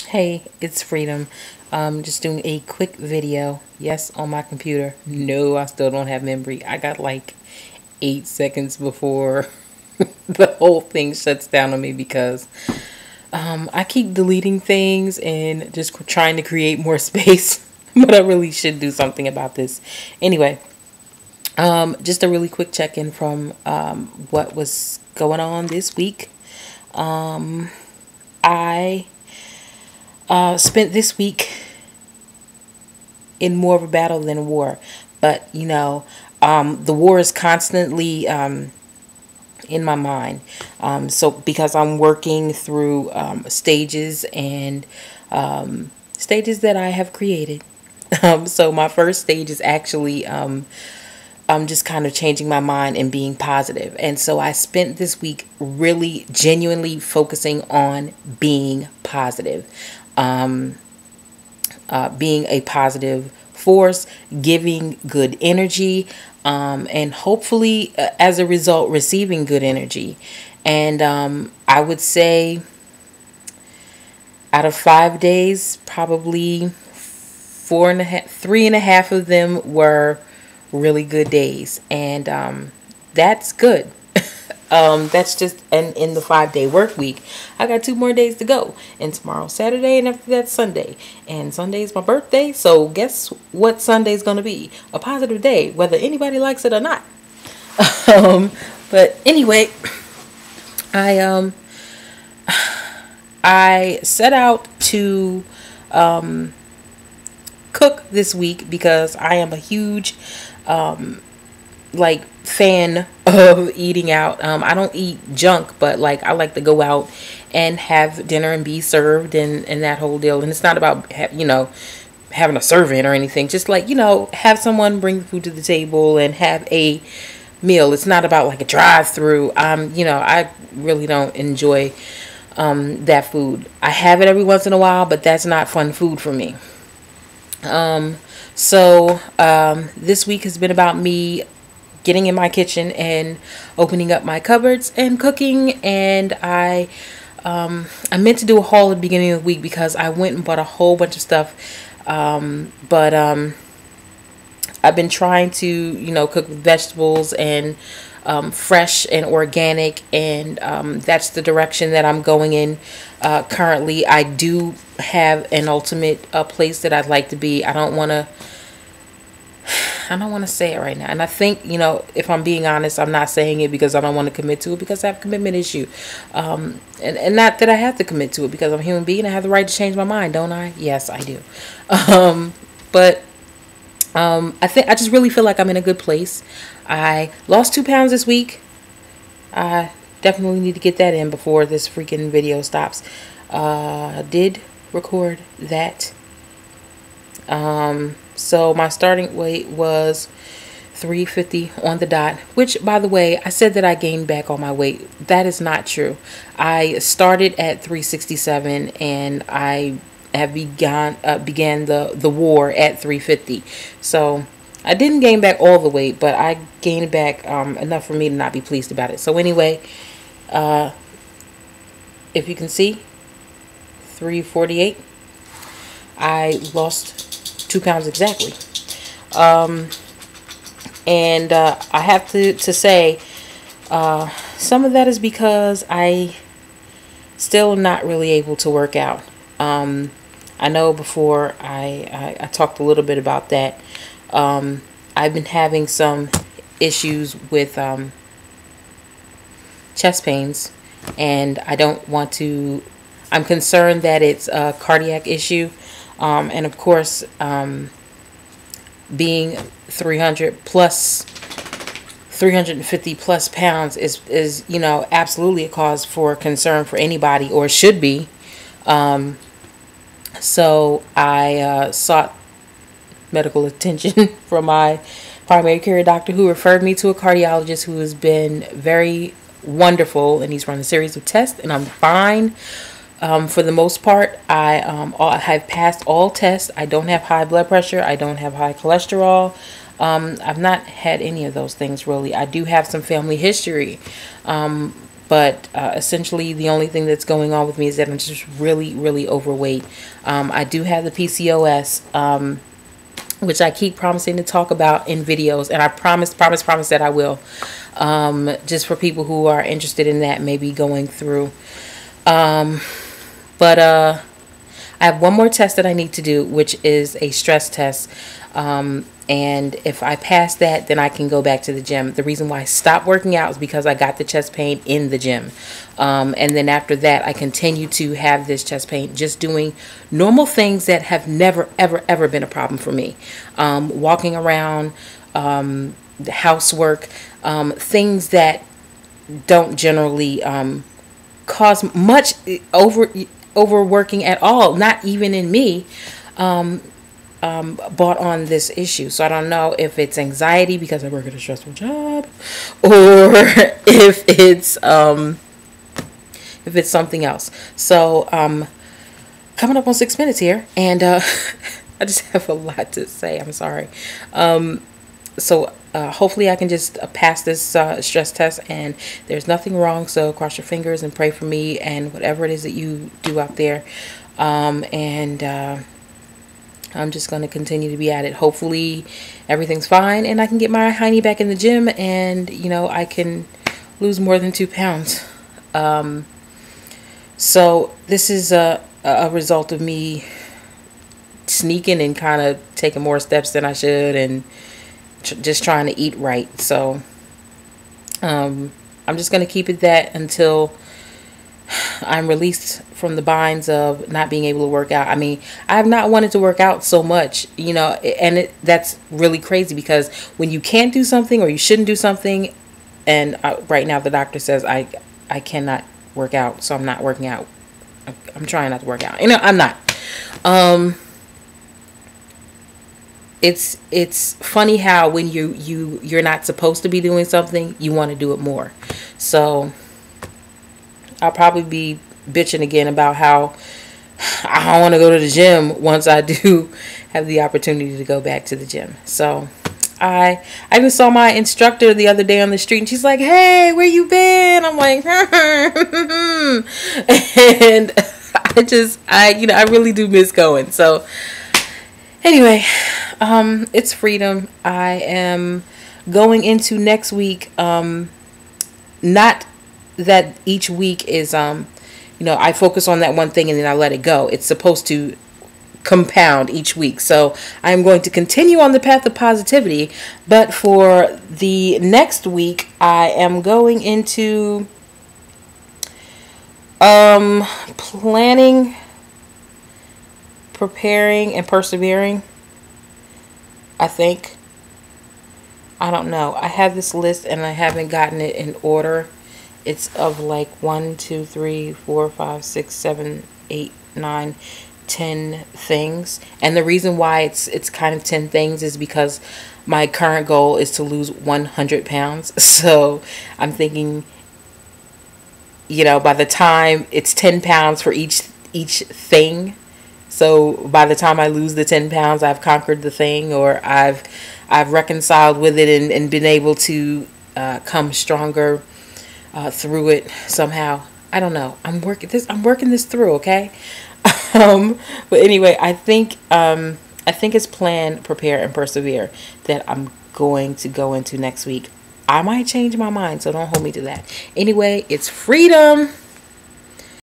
Hey, it's Freedom. Just doing a quick video. Yes, on my computer. No, I still don't have memory. I got like 8 seconds before the whole thing shuts down on me because I keep deleting things and just trying to create more space. But I really should do something about this. Anyway, just a really quick check-in from what was going on this week. I spent this week in more of a battle than a war. But, the war is constantly in my mind. So because I'm working through stages and stages that I have created. So my first stage is actually I'm just kind of changing my mind and being positive. And so I spent this week really genuinely focusing on being positive. Being a positive force, giving good energy, and hopefully as a result receiving good energy. And I would say out of 5 days, probably 3.5 of them were really good days, and that's good. That's just in the 5-day work week. I got 2 more days to go, and tomorrow's Saturday, and after that Sunday, and Sunday's my birthday. So guess what Sunday's gonna be? A positive day, whether anybody likes it or not. But anyway, I set out to cook this week because I am a huge fan of eating out. I don't eat junk, but I like to go out and have dinner and be served and that whole deal. And it's not about having a servant or anything. Just have someone bring the food to the table and have a meal. It's not about like a drive-through. I really don't enjoy that food. I have it every once in a while, but that's not fun food for me. So this week has been about me getting in my kitchen and opening up my cupboards and cooking. And I meant to do a haul at the beginning of the week because I went and bought a whole bunch of stuff. But I've been trying to, cook with vegetables and fresh and organic, and that's the direction that I'm going in currently. I do have an ultimate place that I'd like to be. I don't want to say it right now. And I think, if I'm being honest, I'm not saying it because I don't want to commit to it, because I have a commitment issue. And not that I have to commit to it, because I'm a human being. I have the right to change my mind, don't I? Yes, I do. But I just really feel like I'm in a good place. I lost 2 pounds this week. I definitely need to get that in before this freaking video stops. Did record that. So my starting weight was 350 on the dot, which, by the way, I said that I gained back all my weight. That is not true. I started at 367 and I have began the war at 350. So I didn't gain back all the weight, but I gained back enough for me to not be pleased about it. So anyway, if you can see, 348. I lost 2 pounds exactly. And I have to say, some of that is because I still not really able to work out. I know before I talked a little bit about that. I've been having some issues with chest pains, and I don't want to. I'm concerned that it's a cardiac issue. And of course, being 350 plus pounds is absolutely a cause for concern for anybody, or should be. So I sought medical attention from my primary care doctor, who referred me to a cardiologist who has been very wonderful, and he's run a series of tests, and I'm fine. For the most part, I have passed all tests. I don't have high blood pressure. I don't have high cholesterol. I've not had any of those things really. I do have some family history. But essentially, the only thing that's going on with me is that I'm just really, really overweight. I do have the PCOS, which I keep promising to talk about in videos, and I promise that I will. Just for people who are interested in that, maybe going through. But I have one more test that I need to do, which is a stress test. And if I pass that, then I can go back to the gym. The reason why I stopped working out is because I got the chest pain in the gym. And then after that, I continue to have this chest pain, just doing normal things that have never, ever, ever been a problem for me. Walking around, the housework, things that don't generally cause much overworking at all, not even in me. Bought on this issue. So I don't know if it's anxiety because I work at a stressful job, or if it's something else. So coming up on 6 minutes here, and I just have a lot to say. I'm sorry. So hopefully I can just pass this stress test, and there's nothing wrong. So cross your fingers and pray for me and whatever it is that you do out there. I'm just going to continue to be at it. Hopefully everything's fine and I can get my hiney back in the gym, and, you know, I can lose more than 2 pounds. So this is a result of me sneaking and kind of taking more steps than I should, and just trying to eat right. So I'm just going to keep it that until I'm released from the binds of not being able to work out. I mean, I have not wanted to work out so much, you know, and that's really crazy, because when you can't do something or you shouldn't do something, and right now the doctor says I cannot work out, so I'm not working out. I'm trying not to work out. You know, I'm not. It's funny how when you're not supposed to be doing something, you want to do it more. So I'll probably be bitching again about how I don't want to go to the gym once I do have the opportunity to go back to the gym. So I even saw my instructor the other day on the street, and she's like, "Hey, where you been?" I'm like, and I really do miss going. So anyway, it's freedom. I am going into next week. Not that each week is, I focus on that one thing and then I let it go. It's supposed to compound each week. So I'm going to continue on the path of positivity. But for the next week, I am going into planning, preparing, and persevering. I think. I don't know. I have this list and I haven't gotten it in order. It's of like 1, 2, 3, 4, 5, 6, 7, 8, 9, 10 things. And the reason why it's kind of 10 things is because my current goal is to lose 100 pounds. So I'm thinking, by the time it's 10 pounds for each thing. So by the time I lose the 10 pounds, I've conquered the thing, or I've reconciled with it and been able to come stronger through it somehow. I don't know. I'm working this through, okay? But anyway, I think it's plan, prepare, and persevere that I'm going to go into next week. I might change my mind, so don't hold me to that. Anyway, it's freedom.